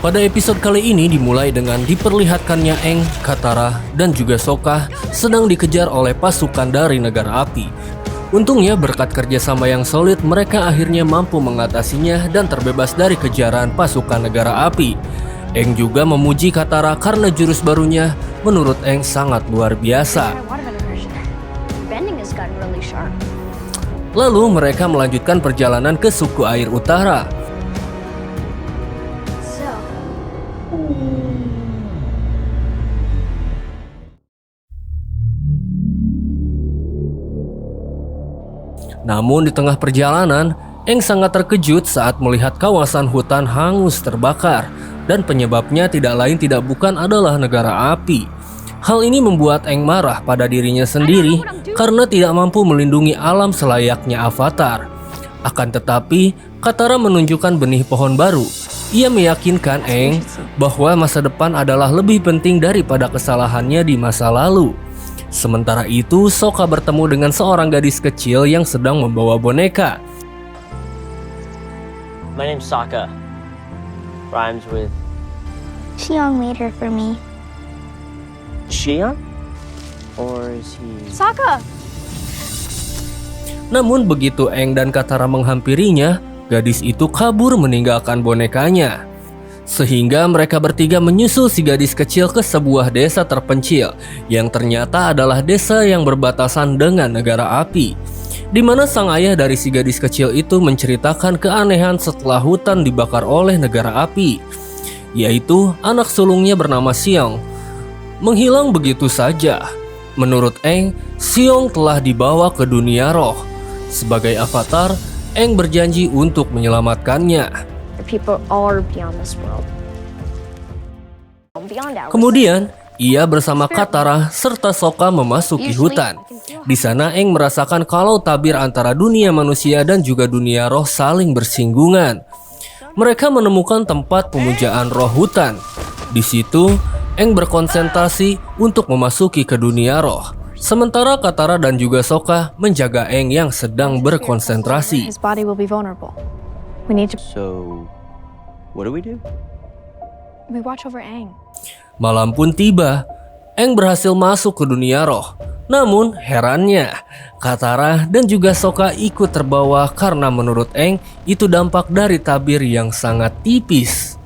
Pada episode kali ini dimulai dengan diperlihatkannya Aang, Katara, dan juga Sokka sedang dikejar oleh pasukan dari negara api. Untungnya berkat kerjasama yang solid mereka akhirnya mampu mengatasinya dan terbebas dari kejaran pasukan negara api. Aang juga memuji Katara karena jurus barunya menurut Aang sangat luar biasa. Lalu mereka melanjutkan perjalanan ke suku air utara. Namun di tengah perjalanan, Aang sangat terkejut saat melihat kawasan hutan hangus terbakar dan penyebabnya tidak lain tidak bukan adalah negara api. Hal ini membuat Aang marah pada dirinya sendiri karena tidak mampu melindungi alam selayaknya Avatar. Akan tetapi, Katara menunjukkan benih pohon baru. Ia meyakinkan Aang bahwa masa depan adalah lebih penting daripada kesalahannya di masa lalu. Sementara itu, Sokka bertemu dengan seorang gadis kecil yang sedang membawa boneka. My name's Sokka. Rhymes with Xiong made her for me. Xion? Or is he... Sokka! Namun begitu Aang dan Katara menghampirinya, gadis itu kabur meninggalkan bonekanya. Sehingga mereka bertiga menyusul si gadis kecil ke sebuah desa terpencil yang ternyata adalah desa yang berbatasan dengan negara api, di mana sang ayah dari si gadis kecil itu menceritakan keanehan setelah hutan dibakar oleh negara api, yaitu anak sulungnya bernama Xiong menghilang begitu saja. Menurut Aang, Xiong telah dibawa ke dunia roh. Sebagai Avatar, Aang berjanji untuk menyelamatkannya. People are beyond this world. Kemudian, ia bersama Katara serta Sokka memasuki hutan. Di sana Aang merasakan kalau tabir antara dunia manusia dan juga dunia roh saling bersinggungan. Mereka menemukan tempat pemujaan roh hutan. Di situ, Aang berkonsentrasi untuk memasuki ke dunia roh. Sementara Katara dan juga Sokka menjaga Aang yang sedang berkonsentrasi. His body will be vulnerable. We need to... So, what do? We watch over Aang. Malam pun tiba. Aang berhasil masuk ke dunia roh. Namun herannya, Katara dan juga Sokka ikut terbawa karena menurut Aang itu dampak dari tabir yang sangat tipis.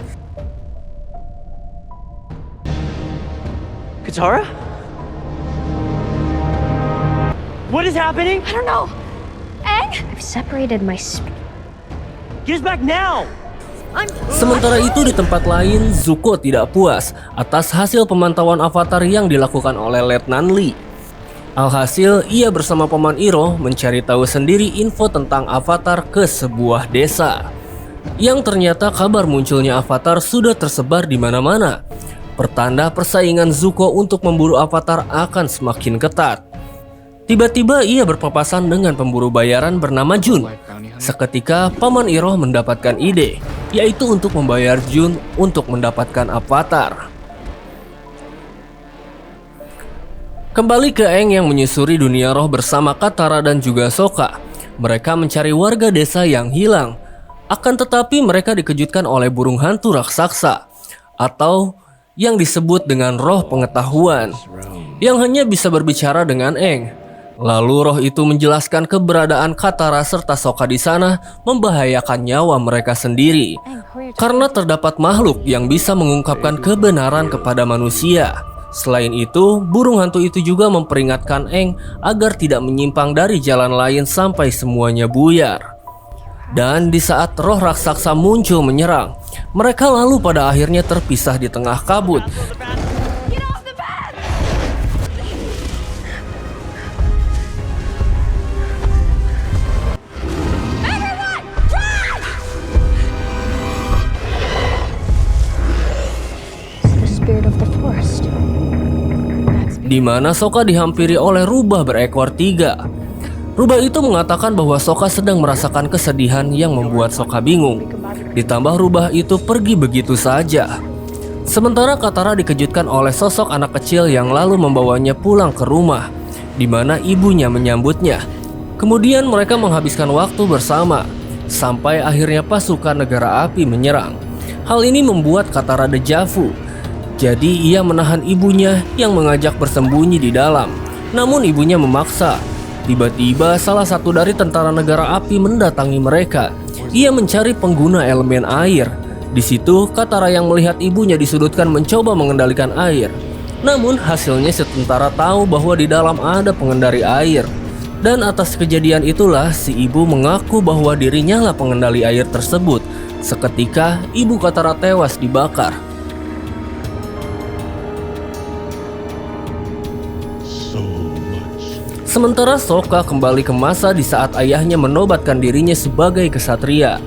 Katara? What is happening? I don't know. Aang? I've separated my Get us back now! Sementara itu di tempat lain, Zuko tidak puas atas hasil pemantauan Avatar yang dilakukan oleh Letnan Lee. Alhasil, ia bersama Paman Iroh mencari tahu sendiri info tentang Avatar ke sebuah desa. Yang ternyata kabar munculnya Avatar sudah tersebar di mana-mana. Pertanda persaingan Zuko untuk memburu Avatar akan semakin ketat. Tiba-tiba ia berpapasan dengan pemburu bayaran bernama Jun. Seketika Paman Iroh mendapatkan ide, yaitu untuk membayar Jun untuk mendapatkan Avatar. Kembali ke Aang yang menyusuri dunia roh bersama Katara dan juga Sokka. Mereka mencari warga desa yang hilang. Akan tetapi mereka dikejutkan oleh burung hantu raksasa, atau yang disebut dengan roh pengetahuan, yang hanya bisa berbicara dengan Aang. Lalu roh itu menjelaskan keberadaan Katara serta Sokka di sana membahayakan nyawa mereka sendiri karena terdapat makhluk yang bisa mengungkapkan kebenaran kepada manusia. Selain itu, burung hantu itu juga memperingatkan Aang agar tidak menyimpang dari jalan lain sampai semuanya buyar. Dan di saat roh raksasa muncul menyerang, mereka lalu pada akhirnya terpisah di tengah kabut. Di mana Sokka dihampiri oleh rubah berekor 3. Rubah itu mengatakan bahwa Sokka sedang merasakan kesedihan yang membuat Sokka bingung. Ditambah rubah itu pergi begitu saja. Sementara Katara dikejutkan oleh sosok anak kecil yang lalu membawanya pulang ke rumah, di mana ibunya menyambutnya. Kemudian mereka menghabiskan waktu bersama, sampai akhirnya pasukan negara api menyerang. Hal ini membuat Katara dejavu. Jadi ia menahan ibunya yang mengajak bersembunyi di dalam. Namun ibunya memaksa. Tiba-tiba salah satu dari tentara negara api mendatangi mereka. Ia mencari pengguna elemen air. Di situ Katara yang melihat ibunya disudutkan mencoba mengendalikan air. Namun hasilnya si tentara tahu bahwa di dalam ada pengendali air. Dan atas kejadian itulah si ibu mengaku bahwa dirinya lah pengendali air tersebut. Seketika ibu Katara tewas dibakar. Sementara Sokka kembali ke masa di saat ayahnya menobatkan dirinya sebagai kesatria.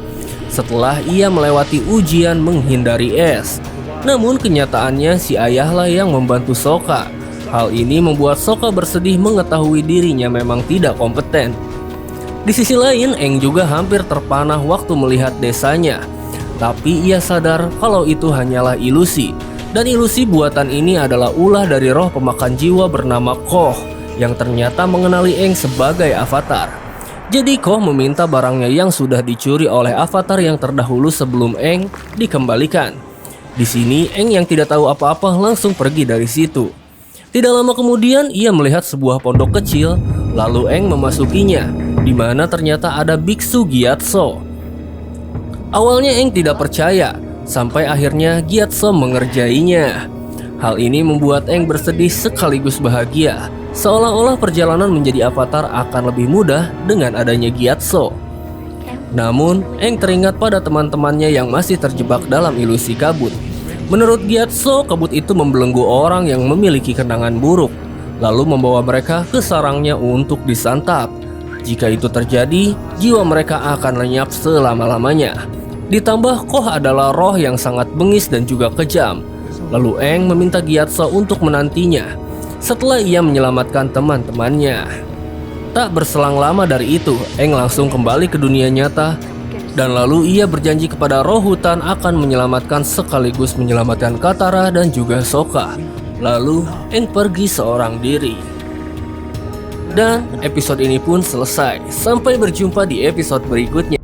Setelah ia melewati ujian menghindari es. Namun kenyataannya si ayahlah yang membantu Sokka. Hal ini membuat Sokka bersedih mengetahui dirinya memang tidak kompeten. Di sisi lain, Aang juga hampir terpanah waktu melihat desanya. Tapi ia sadar kalau itu hanyalah ilusi. Dan ilusi buatan ini adalah ulah dari roh pemakan jiwa bernama Koh yang ternyata mengenali Aang sebagai avatar. Jadi Koh meminta barangnya yang sudah dicuri oleh avatar yang terdahulu sebelum Aang dikembalikan. Di sini Aang yang tidak tahu apa-apa langsung pergi dari situ. Tidak lama kemudian ia melihat sebuah pondok kecil, lalu Aang memasukinya, di mana ternyata ada biksu Gyatso. Awalnya Aang tidak percaya, sampai akhirnya Gyatso mengerjainya. Hal ini membuat Aang bersedih sekaligus bahagia, seolah-olah perjalanan menjadi avatar akan lebih mudah dengan adanya Gyatso. Namun, Aang teringat pada teman-temannya yang masih terjebak dalam ilusi kabut. Menurut Gyatso, kabut itu membelenggu orang yang memiliki kenangan buruk, lalu membawa mereka ke sarangnya untuk disantap. Jika itu terjadi, jiwa mereka akan lenyap selama-lamanya. Ditambah Koh adalah roh yang sangat bengis dan juga kejam. Lalu Aang meminta Gyatso untuk menantinya setelah ia menyelamatkan teman-temannya. Tak berselang lama dari itu, Aang langsung kembali ke dunia nyata. Dan lalu ia berjanji kepada roh hutan akan menyelamatkan sekaligus menyelamatkan Katara dan juga Sokka. Lalu Aang pergi seorang diri. Dan episode ini pun selesai. Sampai berjumpa di episode berikutnya.